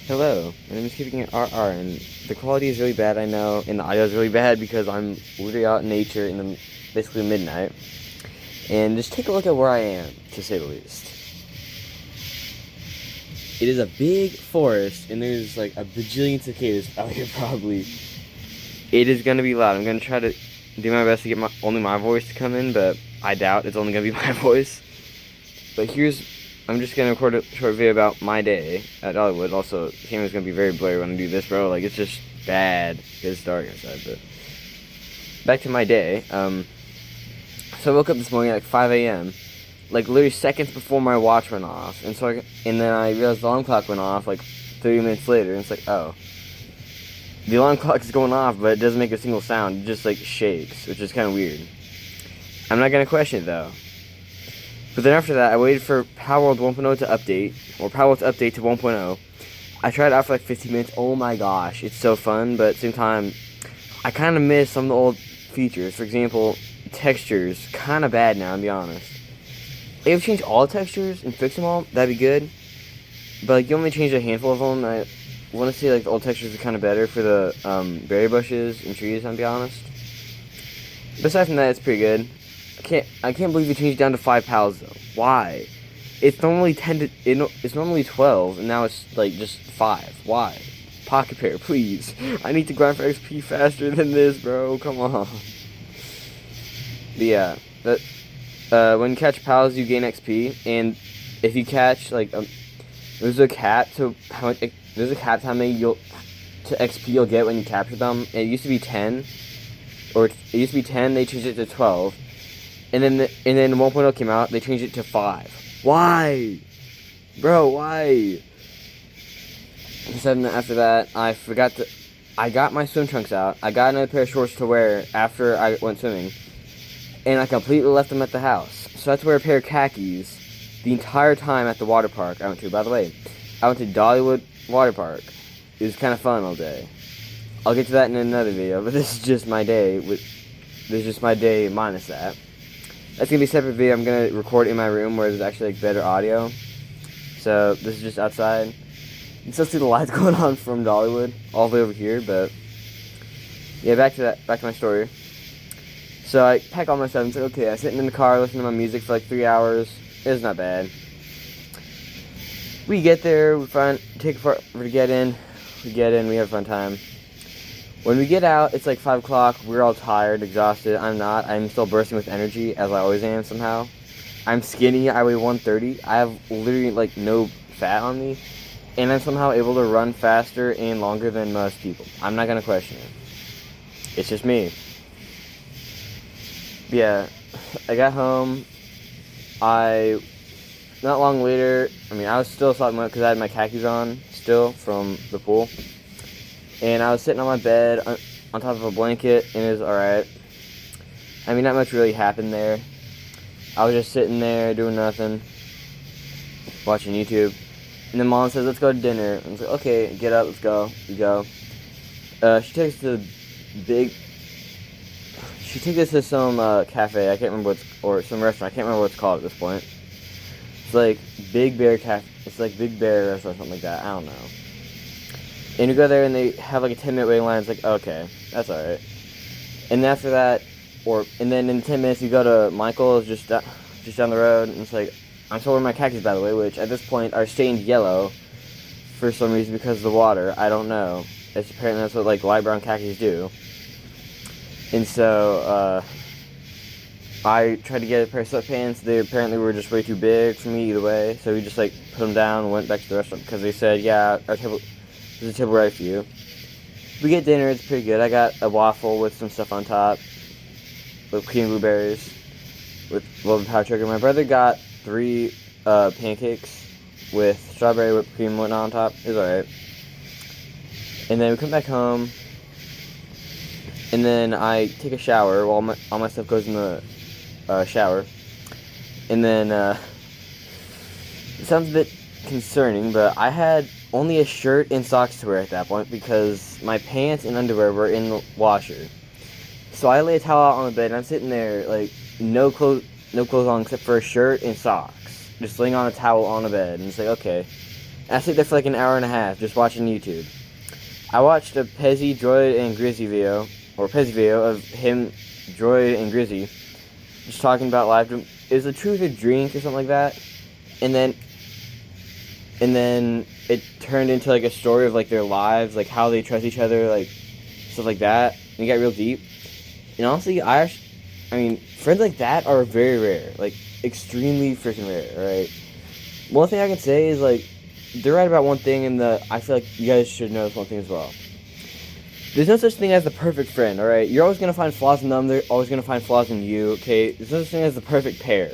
Hello, my name is Keeping It RR, and the quality is really bad, I know, and the audio is really bad because I'm literally out in nature in the basically midnight. And just take a look at where I am, to say the least. It is a big forest, and there's like a bajillion cicadas out here probably. It is gonna be loud. I'm gonna try to do my best to get only my voice to come in, but I doubt it's only gonna be my voice. But I'm just gonna record a short video about my day at Dollywood. Also, the camera's gonna be very blurry when I do this, bro. Like, it's just bad because it's dark outside. But back to my day. So I woke up this morning at like 5 a.m. Like literally seconds before my watch went off, and then I realized the alarm clock went off like 30 minutes later, and it's like, oh, the alarm clock is going off, but it doesn't make a single sound. It just like shakes, which is kind of weird. I'm not gonna question it though. But then after that, I waited for Palworld 1.0 to update, or Palworld to update to 1.0. I tried it out for like 15 minutes. Oh my gosh, it's so fun, but at the same time, I kind of miss some of the old features. For example, textures, kind of bad now, to be honest. If you change all the textures and fix them all, that'd be good. But like, you only change a handful of them. I want to say like the old textures are kind of better for the berry bushes and trees, to be honest. Besides from that, it's pretty good. I can't believe they changed it down to 5 pals though. Why? It's normally it's normally 12, and now it's like just 5. Why? Pocket pair, please. I need to grind for XP faster than this, bro. Come on. But yeah, when you catch pals, you gain XP, and if you catch like there's a cap to how many to XP you'll get when you capture them. It used to be 10, They changed it to 12. And then 1.0 came out, they changed it to 5. Why? Bro, why? After that, I got my swim trunks out. I got another pair of shorts to wear after I went swimming. And I completely left them at the house. So I had to wear a pair of khakis the entire time at the water park I went to. By the way, I went to Dollywood Water Park. It was kind of fun all day. I'll get to that in another video, but this is just my day. This is just my day minus that. That's going to be a separate video. I'm going to record in my room where there's actually like better audio. So this is just outside. You can still see the lights going on from Dollywood all the way over here, but yeah, back to my story. So I pack all my stuff and it's like, okay, I'm sitting in the car listening to my music for like 3 hours. It's not bad. We get there, take forever to get in. We get in, we have a fun time. When we get out, it's like 5 o'clock, we're all tired, exhausted. I'm not. I'm still bursting with energy, as I always am somehow. I'm skinny, I weigh 130. I have literally like no fat on me. And I'm somehow able to run faster and longer than most people. I'm not gonna question it. It's just me. Yeah, I got home. Not long later, I was still talking about because I had my khakis on still from the pool. And I was sitting on my bed on top of a blanket, and it was alright. Not much really happened there. I was just sitting there doing nothing, watching YouTube. And then Mom says, let's go to dinner. And I was like, okay, get up, let's go. We go. She takes us to some cafe, I can't remember or some restaurant, I can't remember what it's called at this point. It's like Big Bear Cafe, it's like Big Bear Restaurant or something like that, I don't know. And you go there and they have like a 10-minute waiting line. It's like, okay, that's alright. And after that, and then in 10 minutes you go to Michael's just down the road, and it's like, I'm still wearing my khakis, by the way, which at this point are stained yellow for some reason because of the water. I don't know. Apparently that's what like light brown khakis do. And so I tried to get a pair of sweatpants. They apparently were just way too big for me either way. So we just like put them down and went back to the restaurant because they said, yeah, there's a table right for you. We get dinner, it's pretty good. I got a waffle with some stuff on top, with cream blueberries, with a little powdered sugar. My brother got 3 pancakes with strawberry whipped cream and whatnot on top. It was alright. And then we come back home, and then I take a shower while all my stuff goes in the shower. And then, it sounds a bit concerning, but I had only a shirt and socks to wear at that point because my pants and underwear were in the washer. So I lay a towel out on the bed and I'm sitting there like no clothes on except for a shirt and socks, just laying on a towel on the bed. And it's like, okay, I sit there for like an hour and a half just watching YouTube. I watched a Pezzy, Droid, and Grizzy video, or Pezzy video of him, Droid, and Grizzy just talking about life. Is the truth a drink or something like that? And then it turned into like a story of like their lives, like how they trust each other, like stuff like that. And it got real deep. And honestly, I mean, friends like that are very rare, like extremely freaking rare. Alright. One thing I can say is like they're right about one thing, and I feel like you guys should know this one thing as well. There's no such thing as the perfect friend, alright? You're always going to find flaws in them, they're always going to find flaws in you, okay? There's no such thing as the perfect pair.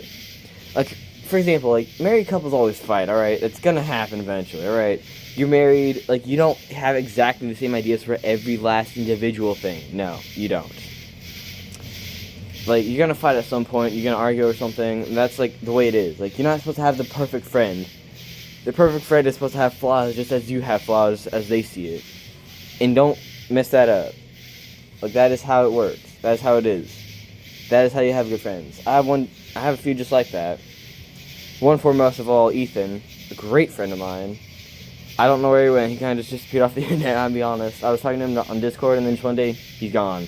Like, for example, like, married couples always fight, alright? It's going to happen eventually, alright? You're married, like, you don't have exactly the same ideas for every last individual thing. No, you don't. Like, you're going to fight at some point, you're going to argue or something, and that's, like, the way it is. Like, you're not supposed to have the perfect friend. The perfect friend is supposed to have flaws just as you have flaws as they see it. And don't mess that up. Like, that is how it works. That is how it is. That is how you have good friends. I have a few just like that. One foremost of all, Ethan, a great friend of mine. I don't know where he went. He kind of just disappeared off the internet, I'll be honest. I was talking to him on Discord, and then just one day, he's gone.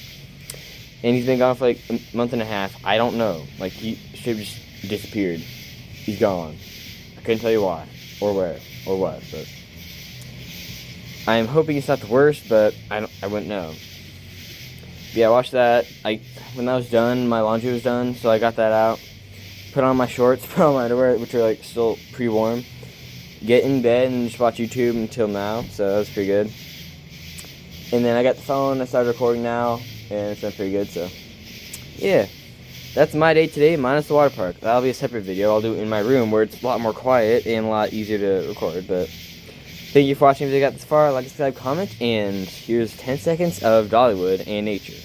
And he's been gone for like a month and a half. I don't know. Like, he should have just disappeared. He's gone. I couldn't tell you why, or where, or what, but I'm hoping it's not the worst, but I wouldn't know. But yeah, I watched that. When that was done, my laundry was done, so I got that out. Put on my shorts, put on my underwear, which are like still pre-warm. Get in bed and just watch YouTube until now, so that was pretty good. And then I got the phone, I started recording now, and it's been pretty good, so yeah. That's my day today, minus the water park. That'll be a separate video. I'll do it in my room where it's a lot more quiet and a lot easier to record, but thank you for watching. If you got this far, like, subscribe, comment, and here's 10 seconds of Dollywood and nature.